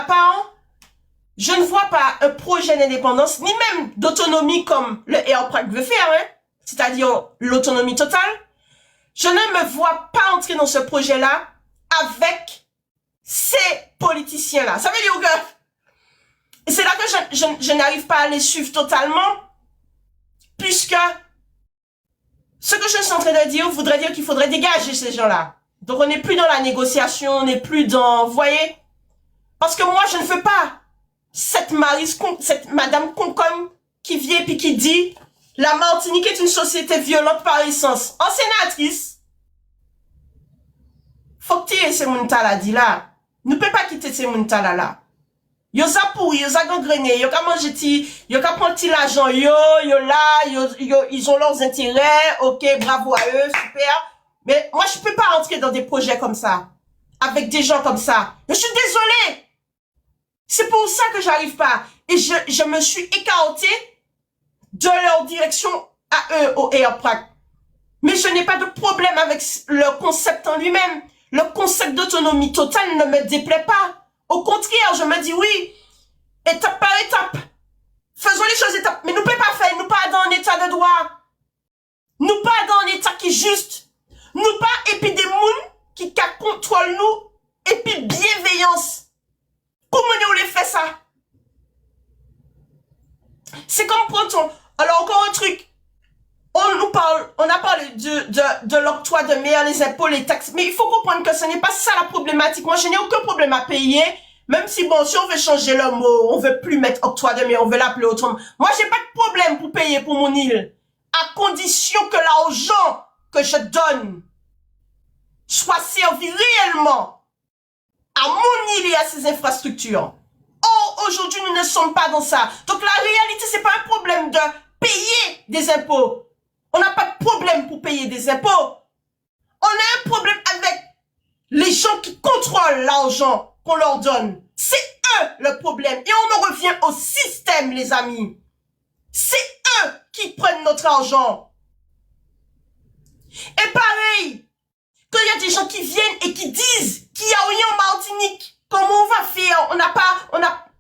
part, je ne vois pas un projet d'indépendance, ni même d'autonomie comme le Airprac veut faire, hein, c'est-à-dire l'autonomie totale. Je ne me vois pas entrer dans ce projet-là avec ces politiciens-là. Ça veut dire que c'est là que je n'arrive pas à les suivre totalement, puisque ce que je suis en train de dire voudrait dire qu'il faudrait dégager ces gens-là. Donc on n'est plus dans la négociation, on n'est plus dans, vous voyez, parce que moi je ne veux pas cette madame Concombre qui vient puis qui dit la Martinique est une société violente par essence. En sénatrice, faut que tu aies ces moutala dit là. Nous ne pouvons pas quitter ces moutala là. Yo ça pourri, yo ça gangrené, yo ka manger ti, yo ka prendre ti l'argent yo là, ils ont leurs intérêts, OK, bravo à eux, super. Mais moi je peux pas entrer dans des projets comme ça avec des gens comme ça. Je suis désolée. C'est pour ça que j'arrive pas et je me suis écartée de leur direction à eux au Airprac. Mais je n'ai pas de problème avec le concept en lui-même. Le concept d'autonomie totale ne me déplaît pas. Au contraire, je me dis oui, étape par étape. Faisons les choses étape. Mais nous ne pouvons pas faire, nous pas dans un état de droit. Nous pas dans un état qui est juste. Nous pas et puis des mouns qui contrôlent nous et puis bienveillance. Comment nous les fait ça? C'est comme quand alors encore un truc. On a parlé de l'octroi de mer, les impôts, les taxes. Mais il faut comprendre que ce n'est pas ça la problématique. Moi, je n'ai aucun problème à payer. Même si, bon, si on veut changer le mot, on veut plus mettre octroi de mer, on veut l'appeler autrement. Moi, j'ai pas de problème pour payer pour mon île. À condition que l'argent que je donne soit servi réellement à mon île et à ses infrastructures. Or, aujourd'hui, nous ne sommes pas dans ça. Donc, la réalité, c'est pas un problème de payer des impôts. On n'a pas de problème pour payer des impôts. On a un problème avec les gens qui contrôlent l'argent qu'on leur donne. C'est eux le problème. Et on en revient au système, les amis. C'est eux qui prennent notre argent. Et pareil, quand il y a des gens qui viennent et qui disent qu'il n'y a rien en Martinique, comment on va faire?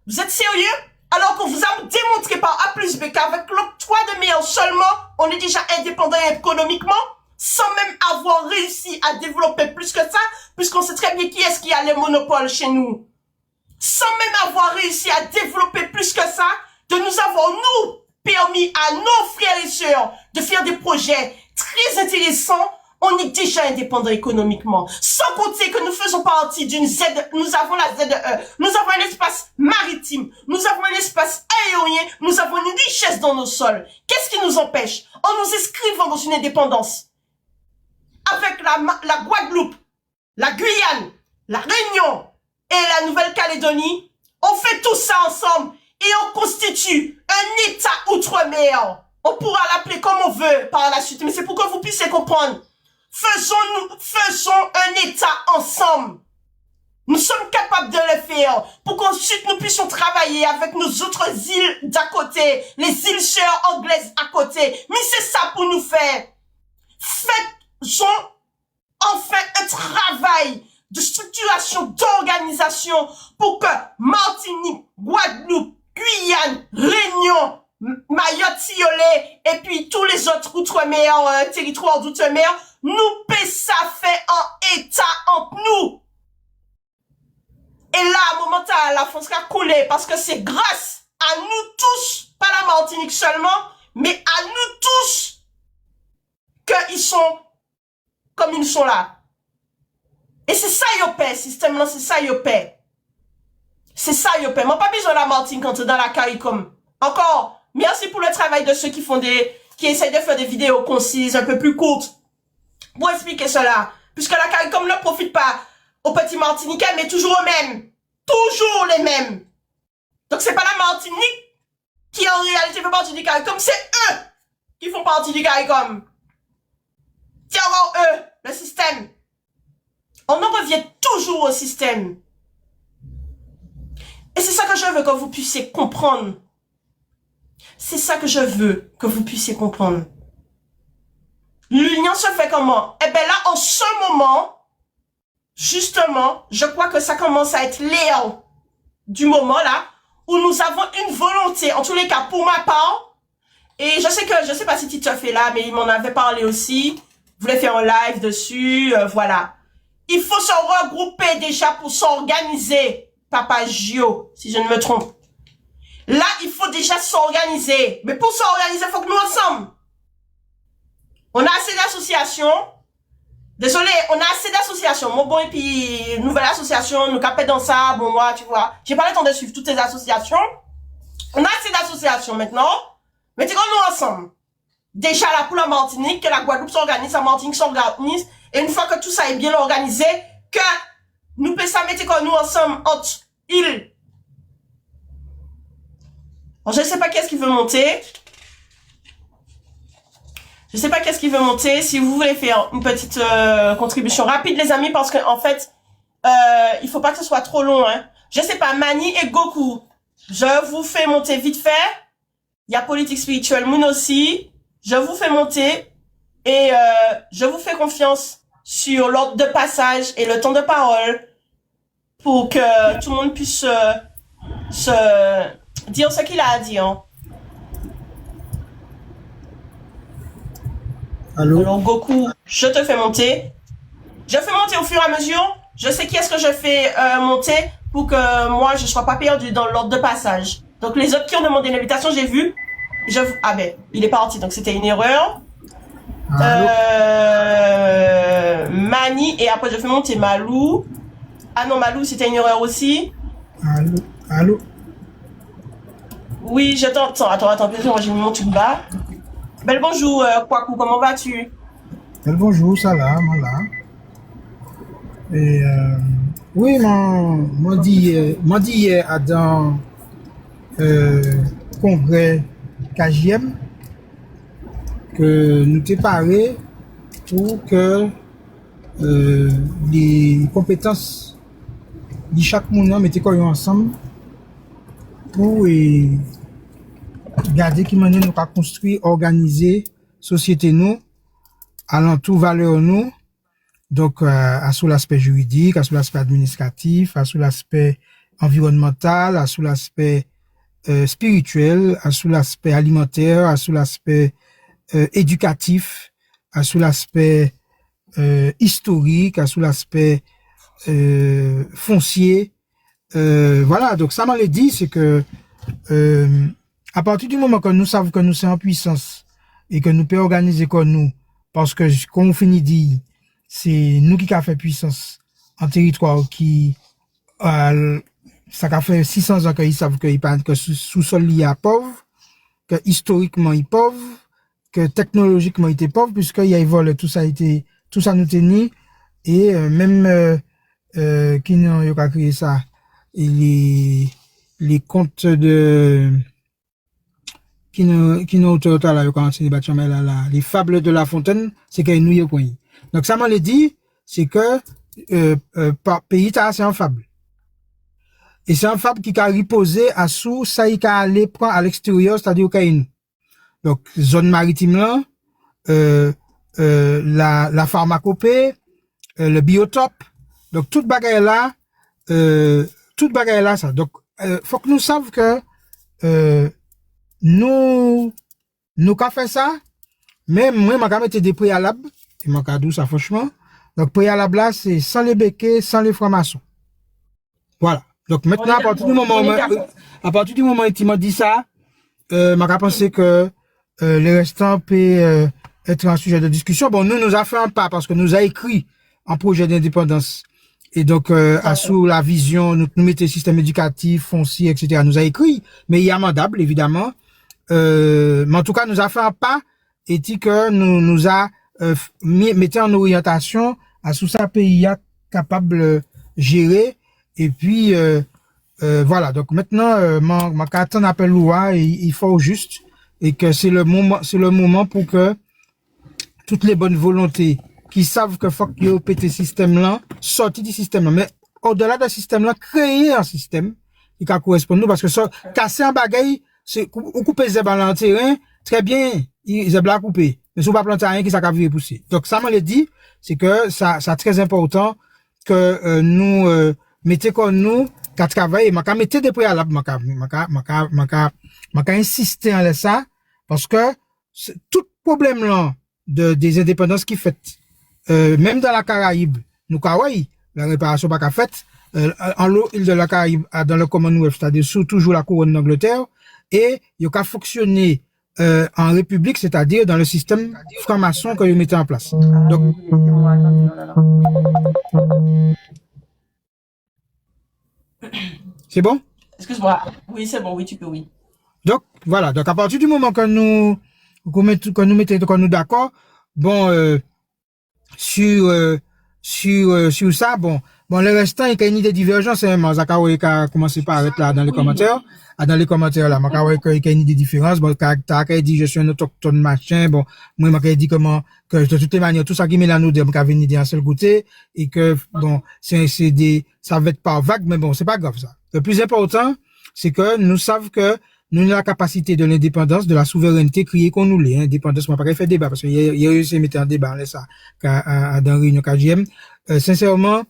Vous êtes sérieux? Alors qu'on vous a démontré par A plus B qu'avec l'octroi de mer seulement, on est déjà indépendant économiquement, sans même avoir réussi à développer plus que ça, puisqu'on sait très bien qui est-ce qui a les monopoles chez nous. Sans même avoir réussi à développer plus que ça, de nous avoir, nous, permis à nos frères et sœurs de faire des projets très intéressants, on est déjà indépendant économiquement. Sans compter que nous faisons partie d'une nous avons la ZE, nous avons un espace maritime, nous avons un espace aérien, nous avons une richesse dans nos sols. Qu'est-ce qui nous empêche? En nous inscrivant dans une indépendance. Avec la Guadeloupe, la Guyane, la Réunion et la Nouvelle-Calédonie, on fait tout ça ensemble et on constitue un État outre-mer. On pourra l'appeler comme on veut par la suite, mais c'est pour que vous puissiez comprendre. Faisons un État ensemble. Nous sommes capables de le faire pour qu'ensuite nous puissions travailler avec nos autres îles d'à côté, les îles sœurs anglaises à côté. Mais c'est ça pour nous faire. Faisons enfin un travail de structuration, d'organisation pour que Martinique, Guadeloupe, Guyane, Réunion, Mayotte, Siolé et puis tous les autres outre-mer, territoires d'outre-mer, nous paie ça fait en État entre nous. Et là, à un moment, la France sera coulée parce que c'est grâce à nous tous, pas la Martinique seulement, mais à nous tous qu'ils sont comme ils sont là. Et c'est ça, yo paie, système là, c'est ça, yo paie. C'est ça, yo paie. Moi, pas besoin de la Martinique quand tu es dans la CARICOM. Encore, merci pour le travail de ceux qui essayent de faire des vidéos concises, un peu plus courtes, pour expliquer cela. Puisque la CARICOM ne profite pas aux petits Martiniquais, mais toujours aux mêmes. Toujours les mêmes. Donc c'est pas la Martinique qui en réalité fait partie du CARICOM, c'est eux qui font partie du CARICOM. Tiens, eux, le système. On en revient toujours au système. Et c'est ça que je veux que vous puissiez comprendre. C'est ça que je veux que vous puissiez comprendre. L'union se fait comment? Eh bien là, en ce moment, justement, je crois que ça commence à être léant. du moment là, où nous avons une volonté, en tous les cas pour ma part, et je sais pas si Titeuf est là, mais il m'en avait parlé aussi, voulait faire un live dessus, voilà. Il faut se regrouper déjà pour s'organiser, Papa Gio, si je ne me trompe. Là, il faut déjà s'organiser. Mais pour s'organiser, il faut que nous ensemble. On a assez d'associations. Désolé, on a assez d'associations. Mon bon, et puis, nouvelle association, nous capons dans ça. Bon, moi, tu vois, j'ai pas le temps de suivre toutes les associations. On a assez d'associations maintenant. Mais tu nous ensemble. Déjà là, pour la Martinique, que la Guadeloupe s'organise, la Martinique s'organise. Et une fois que tout ça est bien organisé, que nous pouvons mettre nous ensemble entre îles. Alors, je sais pas qu'est-ce qui veut monter. Je sais pas qu'est-ce qui veut monter. Si vous voulez faire une petite contribution rapide, les amis, parce que en fait, il faut pas que ce soit trop long. Hein. Je sais pas, Mani et Goku. Je vous fais monter vite fait. Il y a Politique Spirituelle Moon aussi. Je vous fais monter et je vous fais confiance sur l'ordre de passage et le temps de parole pour que tout le monde puisse se dire ce qu'il a à dire. Allô? Alors Goku, je te fais monter. Je fais monter au fur et à mesure. Je sais qui est-ce que je fais monter pour que moi je sois pas perdu dans l'ordre de passage. Donc les autres qui ont demandé l'invitation, j'ai vu. Ah ben, il est parti, donc c'était une erreur. Mani, et après je fais monter Malou. Ah non, Malou, c'était une erreur aussi. Allô? Oui, je t'entends. Attends, moi j'ai mis mon truc bas. Bel bonjour, Kwaku, comment vas-tu? Bel bonjour, ça va, moi là. Et oui, moi dit hier dans congrès KJM que nous t'es parlé pour que les compétences de chaque monde mettaient ensemble pour garder qui manière nous construire, organiser société nous, alentour valeur nous, donc à sous l'aspect juridique, à sous l'aspect administratif, à sous l'aspect environnemental, à sous l'aspect spirituel, à sous l'aspect alimentaire, à sous l'aspect éducatif, à sous l'aspect historique, à sous l'aspect foncier. Voilà, donc ça m'a dit, c'est que à partir du moment que nous savons que nous sommes en puissance et que nous pouvons organiser comme nous, parce que, comme on finit dit, c'est nous qui avons fait puissance en territoire qui, ça a fait 600 ans qu'ils savent que sous-sol il est pauvre, que historiquement il est pauvre, que technologiquement il était pauvre, puisqu'il y a évolué, tout ça nous tenait, et même, qui n'ont pas créé ça, et les contes de, qui nous total là quand c'est là les fables de La Fontaine, c'est que nous y point. Donc ça m'a dit, c'est que par pays c'est un fable. Et c'est un fable qui a reposé à sous ça il a aller prendre à l'extérieur, c'est-à-dire au Caïn. Donc zone maritime là, la pharmacopée, le biotope. Donc toute bagaille là ça. Donc faut que nous sachions que nous qu'a fait ça, mais moi m'a mettre des préalables, et m'a dit ça franchement. Donc préalable là c'est sans les béquets, sans les francs-maçons. Voilà. Donc maintenant à partir du moment où il m'a dit ça, m'a pensé que les restants peut être un sujet de discussion. Bon, nous a fait un pas parce que nous a écrit un projet d'indépendance. Et donc, sous la vision, nous mettons système éducatif, foncier, etc. nous a écrit, mais il est amendable, évidemment. Mais en tout cas, nous a fait un pas et dit que nous a mis en orientation à sous ça pays capable gérer. Et puis, voilà. Donc maintenant, ma carte en appel loi, il faut juste, et que c'est le moment pour que toutes les bonnes volontés qui savent que faut que péter système là, sortir du système là. Mais au-delà d'un système là, créer un système qui correspond nous, parce que ça, casser un bagaille, c'est, ou couper les zèbres dans le terrain, très bien, les zèbres là couper. Mais si vous pas planter rien qui ça va pousser. Donc, ça m'a dit, c'est que ça très important que, nous, mettez comme nous, qu'a travaillé, m'a mettre des préalables, m'a insister en ça, parce que tout problème là, des indépendances qui fait, même dans la Caraïbe, nous, Kawaii, la réparation pas qu'a faite, en l'île de la Caraïbe, dans le Commonwealth, c'est-à-dire sous toujours la couronne d'Angleterre, et il a fonctionné en république, c'est-à-dire dans le système franc-maçon que vous mettez en place. Donc, c'est bon? Excuse-moi. Oui, c'est bon, oui, tu peux, oui. Donc, voilà. Donc, à partir du moment que nous d'accord, bon, sur ça, bon, le restant, il y a une idée de divergence, hein, Zakawa, il a commencé par arrêter là dans les commentaires. Dans les commentaires, là, Makawa, il y a une idée de différence. Bon, t'as dit, je suis un autochtone machin. Bon, moi, m'a dit comment, que de toutes les manières, tout ça qui met là, nous, m'a une idée en seul côté. Et que, bon, ça va être par vague, mais bon, c'est pas grave, ça. Le plus important, c'est que nous savons que nous avons la capacité de l'indépendance, de la souveraineté, crier qu'on nous l'est. Indépendance, moi, pas fait débat, parce qu'il y a réussi à mettre en débat, là, ça, dans réunion KGM. Sincèrement,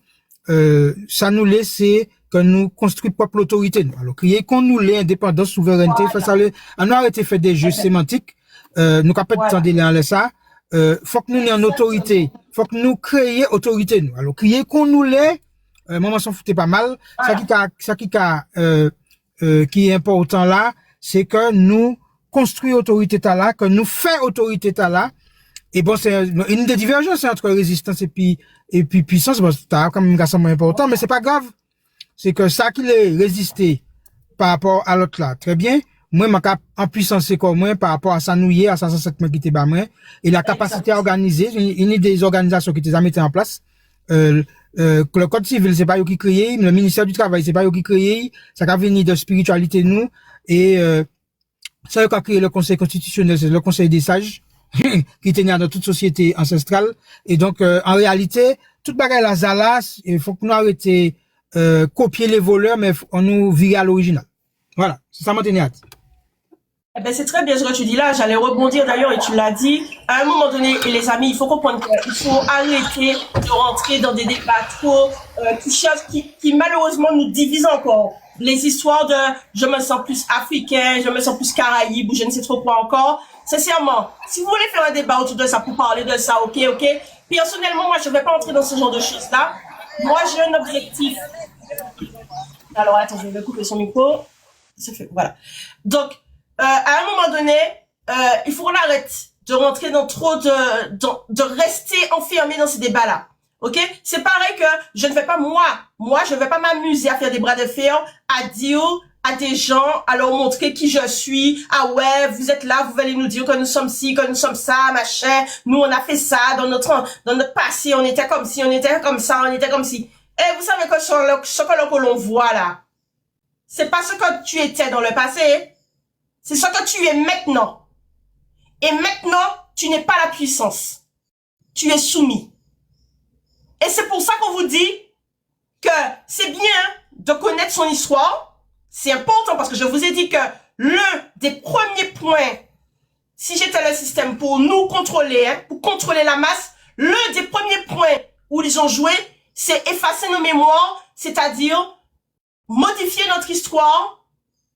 ça nous laisse, c'est que nous construisons propre l'autorité. Alors, crier qu'on nous l'est, indépendance, souveraineté, face à on a arrêté de faire des jeux sémantiques, nous capable de tendre là, ça, faut que nous ayons une autorité. Faut que nous créions autorité, nous. Alors, crier qu'on nous l'est, moi, s'en foutait pas mal. Qui est important là, c'est que nous construisons autorité là, que nous faisons autorité là. Et bon, c'est une des divergences entre résistance et puis puissance. Bon, c'est quand même un important, mais c'est pas grave. C'est que ça qui est résisté par rapport à l'autre là. Très bien. Moi, ma en puissance, c'est comme moi, par rapport à ça nouiller, à 507 qui était bas moi, et la capacité à organiser, une des organisations qui était mis en place, le code civil, c'est pas eux qui créé, le ministère du travail, c'est pas eux qui créé, ça a venu de spiritualité nous, et, ça a créé le conseil constitutionnel, c'est le conseil des sages, qui tenait dans toute société ancestrale, et donc, en réalité, toute bagarre la zalas, il faut que nous arrêtions, copier les voleurs, mais on nous vire à l'original. Voilà. C'est ça, mon ténéat. Eh ben, c'est très bien ce que tu dis là. J'allais rebondir d'ailleurs et tu l'as dit. À un moment donné, et les amis, il faut comprendre qu'il faut arrêter de rentrer dans des débats trop qui malheureusement nous divisent encore. Les histoires de je me sens plus africain, je me sens plus caraïbe ou je ne sais trop quoi encore. Sincèrement, si vous voulez faire un débat autour de ça pour parler de ça, ok. Personnellement, moi, je ne vais pas entrer dans ce genre de choses-là. Moi, j'ai un objectif. Alors, attends, je vais couper son micro. Ça fait, voilà. Donc, à un moment donné, il faut qu'on arrête de rentrer dans trop de rester enfermé dans ces débats-là. Ok? C'est pareil que je ne vais pas, moi, je ne vais pas m'amuser à faire des bras de fer, à dire à des gens, à leur montrer qui je suis. Ah ouais, vous êtes là, vous allez nous dire que nous sommes ci, que nous sommes ça, machin. Nous, on a fait ça dans notre passé, on était comme ci, on était comme ça, on était comme ci. Et vous savez que ce que l'on voit là, c'est pas ce que tu étais dans le passé. C'est ce que tu es maintenant. Et maintenant, tu n'es pas la puissance. Tu es soumis. Et c'est pour ça qu'on vous dit que c'est bien de connaître son histoire. C'est important parce que je vous ai dit que l'un des premiers points, si j'étais le système pour nous contrôler, pour contrôler la masse, l'un des premiers points où ils ont joué, c'est effacer nos mémoires, c'est-à-dire modifier notre histoire,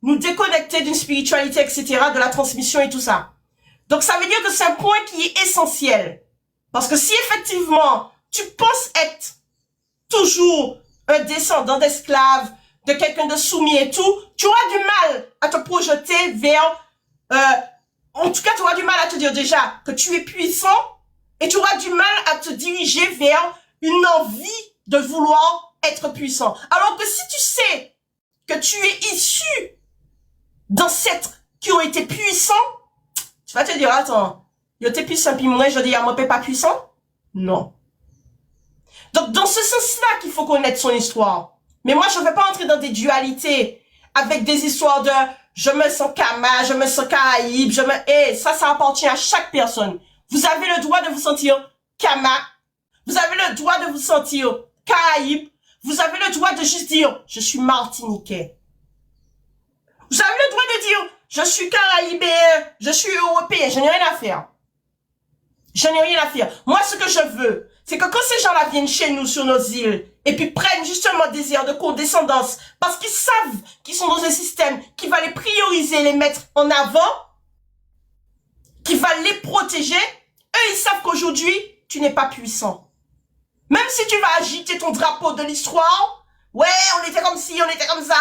nous déconnecter d'une spiritualité, etc., de la transmission et tout ça. Donc, ça veut dire que c'est un point qui est essentiel. Parce que si effectivement, tu penses être toujours un descendant d'esclave, de quelqu'un de soumis et tout, tu auras du mal à te projeter vers, en tout cas, tu auras du mal à te dire déjà que tu es puissant et tu auras du mal à te diriger vers une envie de vouloir être puissant. Alors que si tu sais que tu es issu d'ancêtres qui ont été puissants, tu vas te dire, attends, yo t'es puissant, puis moi, je dis, moi, pas puissant? Non. Donc, dans ce sens-là qu'il faut connaître son histoire. Mais moi, je ne vais pas entrer dans des dualités avec des histoires de je me sens Kama, je me sens Caraïbe, ça appartient à chaque personne. Vous avez le droit de vous sentir Kama, vous avez le droit de vous sentir Caraïbe, vous avez le droit de juste dire je suis martiniquais. Vous avez le droit de dire je suis caraïbéen, je suis européen, je n'ai rien à faire. Je n'ai rien à faire. Moi, ce que je veux, c'est que quand ces gens-là viennent chez nous sur nos îles et puis prennent justement des airs de condescendance parce qu'ils savent qu'ils sont dans un système qui va les prioriser, les mettre en avant, qui va les protéger. Eux, ils savent qu'aujourd'hui, tu n'es pas puissant. Même si tu vas agiter ton drapeau de l'histoire, ouais, on était comme ci, on était comme ça,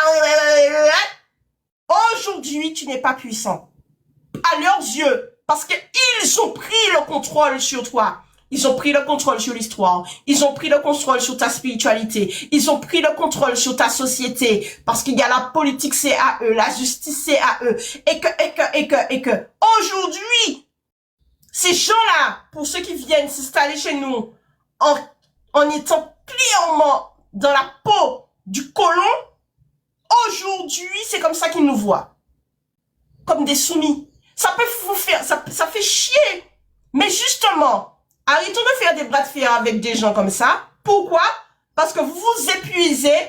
aujourd'hui, tu n'es pas puissant. À leurs yeux, parce qu'ils ont pris le contrôle sur toi. Ils ont pris le contrôle sur l'histoire. Ils ont pris le contrôle sur ta spiritualité. Ils ont pris le contrôle sur ta société. Parce qu'il y a la politique, c'est à eux. La justice, c'est à eux. Et que, aujourd'hui, ces gens-là, pour ceux qui viennent s'installer chez nous, en étant clairement dans la peau du colon, aujourd'hui, c'est comme ça qu'ils nous voient. Comme des soumis. Ça peut vous faire, ça fait chier. Mais justement, arrêtons de faire des bras de fer avec des gens comme ça. Pourquoi? Parce que vous vous épuisez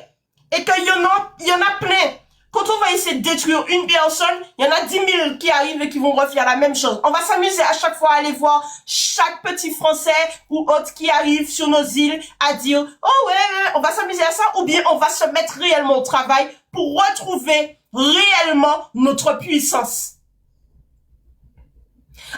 et qu'il y en a plein. Quand on va essayer de détruire une personne, il y en a 10 000 qui arrivent et qui vont refaire la même chose. On va s'amuser à chaque fois à aller voir chaque petit Français ou autre qui arrive sur nos îles à dire « Oh ouais, on va s'amuser à ça » ou bien on va se mettre réellement au travail pour retrouver réellement notre puissance.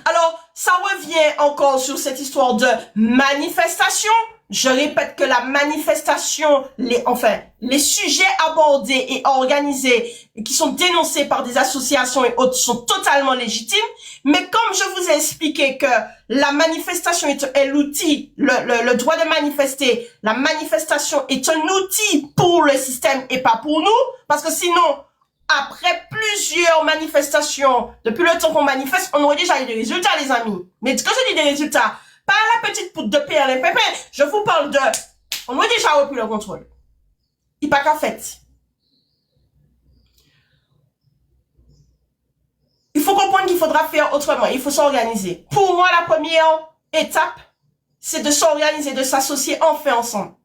Alors, ça revient encore sur cette histoire de manifestation. Je répète que la manifestation, les sujets abordés et organisés qui sont dénoncés par des associations et autres sont totalement légitimes. Mais comme je vous ai expliqué que la manifestation est l'outil, le droit de manifester, la manifestation est un outil pour le système et pas pour nous, parce que sinon, après plusieurs manifestations, depuis le temps qu'on manifeste, on aurait déjà eu des résultats, les amis. Mais quand je dis des résultats, pas la petite poudre de PRLPP, je vous parle de... On aurait déjà repris le contrôle. Il pas qu'à fait. Il faut comprendre qu'il faudra faire autrement. Il faut s'organiser. Pour moi, la première étape, c'est de s'organiser, de s'associer enfin ensemble.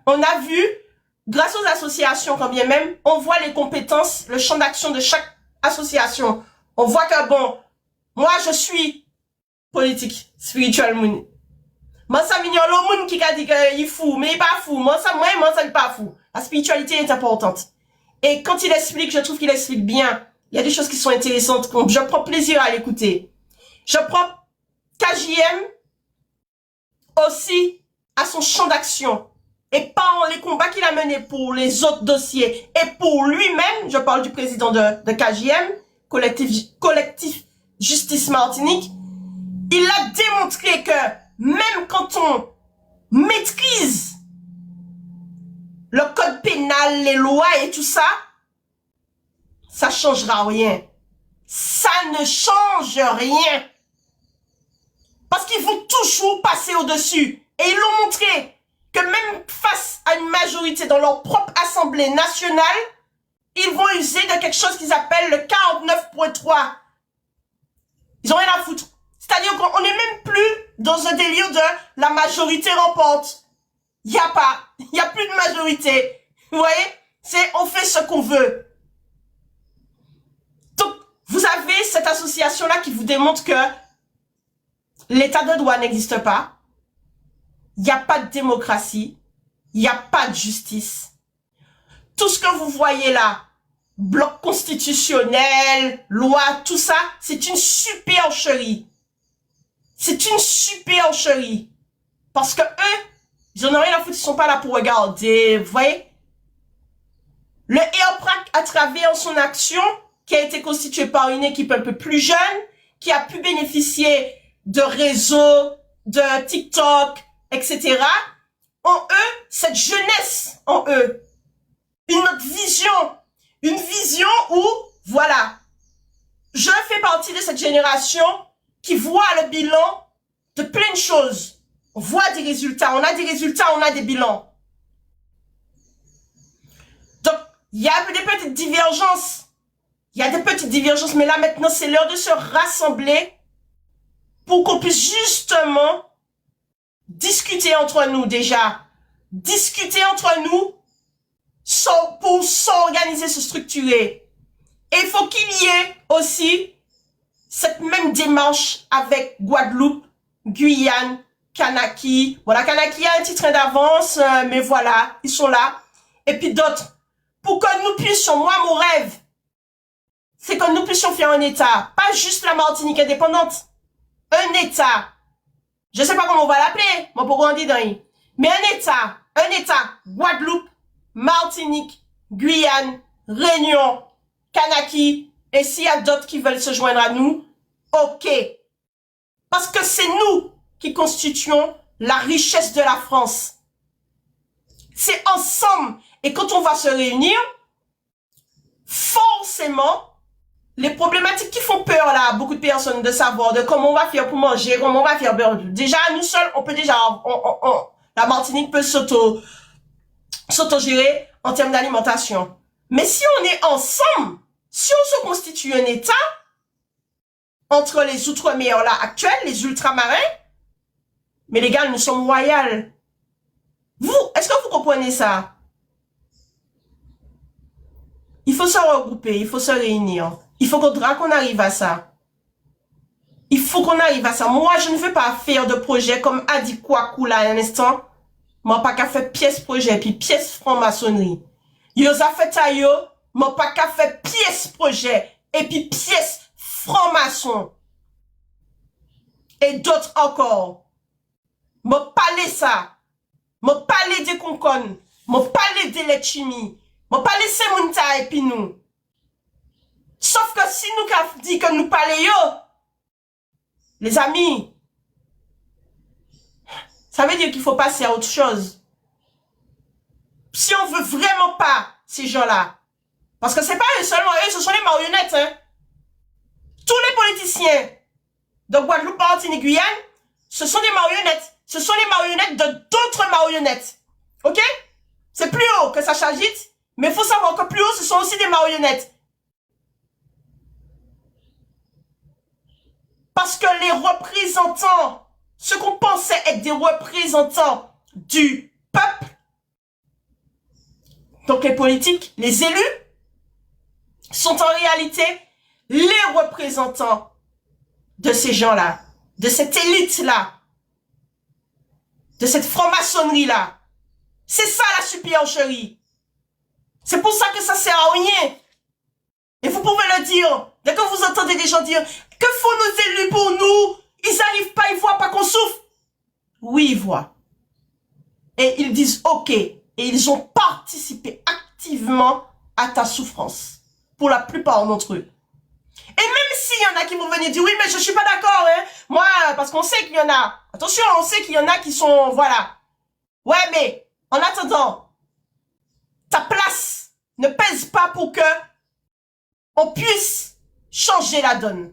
On a vu... Grâce aux associations, quand bien même, on voit les compétences, le champ d'action de chaque association. On voit que, bon, moi, je suis politique, spiritual moon. Moi, ça mignon, le monde qui a dit qu'il est fou, mais il est pas fou. Moi, ça n'est pas fou. La spiritualité est importante. Et quand il explique, je trouve qu'il explique bien. Il y a des choses qui sont intéressantes. Je prends plaisir à l'écouter. Je prends KJM aussi à son champ d'action. Et par les combats qu'il a menés pour les autres dossiers et pour lui-même, je parle du président de KJM, collectif Justice Martinique, il a démontré que même quand on maîtrise le code pénal, les lois et tout ça, ça changera rien. Ça ne change rien. Parce qu'ils vont toujours passer au-dessus. Et ils l'ont montré. Que même face à une majorité dans leur propre assemblée nationale, ils vont user de quelque chose qu'ils appellent le 49.3. Ils ont rien à foutre. C'est-à-dire qu'on n'est même plus dans un délire de la majorité remporte. Il n'y a plus de majorité. Vous voyez? C'est on fait ce qu'on veut. Donc, vous avez cette association-là qui vous démontre que l'état de droit n'existe pas. Il n'y a pas de démocratie, il n'y a pas de justice. Tout ce que vous voyez là, bloc constitutionnel, loi, tout ça, c'est une supercherie. C'est une supercherie. Parce que eux, ils en ont rien à foutre, ils sont pas là pour regarder, vous voyez. Le EOPRAC, à travers son action, qui a été constituée par une équipe un peu plus jeune, qui a pu bénéficier de réseaux, de TikTok, etc. En eux, cette jeunesse en eux, une autre vision, une vision où, voilà, je fais partie de cette génération qui voit le bilan de plein de choses. On voit des résultats, on a des résultats, on a des bilans. Donc, il y a des petites divergences. Il y a des petites divergences, mais là maintenant, c'est l'heure de se rassembler pour qu'on puisse justement discuter entre nous déjà. Discuter entre nous pour s'organiser, se structurer. Et il faut qu'il y ait aussi cette même démarche avec Guadeloupe, Guyane, Kanaki. Voilà, Kanaki a un petit train d'avance, mais voilà, ils sont là. Et puis d'autres. Pour que nous puissions, moi, mon rêve, c'est que nous puissions faire un État. Pas juste la Martinique indépendante. Un État. Je sais pas comment on va l'appeler. Moi, pourquoi on dit dans mais un État, Guadeloupe, Martinique, Guyane, Réunion, Kanaki, et s'il y a d'autres qui veulent se joindre à nous, ok. Parce que c'est nous qui constituons la richesse de la France. C'est ensemble. Et quand on va se réunir, forcément, les problématiques qui font peur là, à beaucoup de personnes de savoir de comment on va faire pour manger, comment on va faire. Déjà, nous seuls, on peut déjà, la Martinique peut s'auto-gérer en termes d'alimentation. Mais si on est ensemble, si on se constitue un État, entre les outre-mer là actuels, les ultramarins, mais les gars, nous sommes royales. Vous, est-ce que vous comprenez ça? Il faut se regrouper, il faut se réunir. Il faut qu'on arrive à ça. Il faut qu'on arrive à ça. Moi, je ne veux pas faire de projet comme a dit Kwaku là un instant. Moi, pas qu'à faire pièce projet, puis pièce franc-maçonnerie. Yo, ça fait ça, yo. Moi, pas qu'à faire pièce projet, et puis pièce franc-maçon. Et d'autres encore. Moi, parler ça. Moi, parler des concons. Moi, parler de la chimie. Moi, parler c'est mounta et puis nous. Sauf que si nous dit que nous parlons, yo, les amis, ça veut dire qu'il faut passer à autre chose. Si on veut vraiment pas ces gens-là, parce que c'est pas eux seulement, eux, ce sont les marionnettes, hein. Tous les politiciens de Guadeloupe, Martinique, Guyane, ce sont des marionnettes. Ce sont les marionnettes de d'autres marionnettes. Ok? C'est plus haut que Sacha Gite, mais il faut savoir que plus haut, ce sont aussi des marionnettes. Parce que les représentants, ce qu'on pensait être des représentants du peuple, donc les politiques, les élus, sont en réalité les représentants de ces gens-là, de cette élite-là, de cette franc-maçonnerie-là. C'est ça la supercherie. C'est pour ça que ça sert à rien. Et vous pouvez le dire. Dès que vous entendez des gens dire que font nos élus pour nous, ils n'arrivent pas, ils voient pas qu'on souffre. Oui, ils voient. Et ils disent ok. Et ils ont participé activement à ta souffrance. Pour la plupart d'entre eux. Et même s'il y en a qui vont venir dire oui, mais je suis pas d'accord, hein. Moi, parce qu'on sait qu'il y en a. Attention, on sait qu'il y en a qui sont, voilà. Ouais, mais, en attendant, ta place ne pèse pas pour que on puisse changer la donne.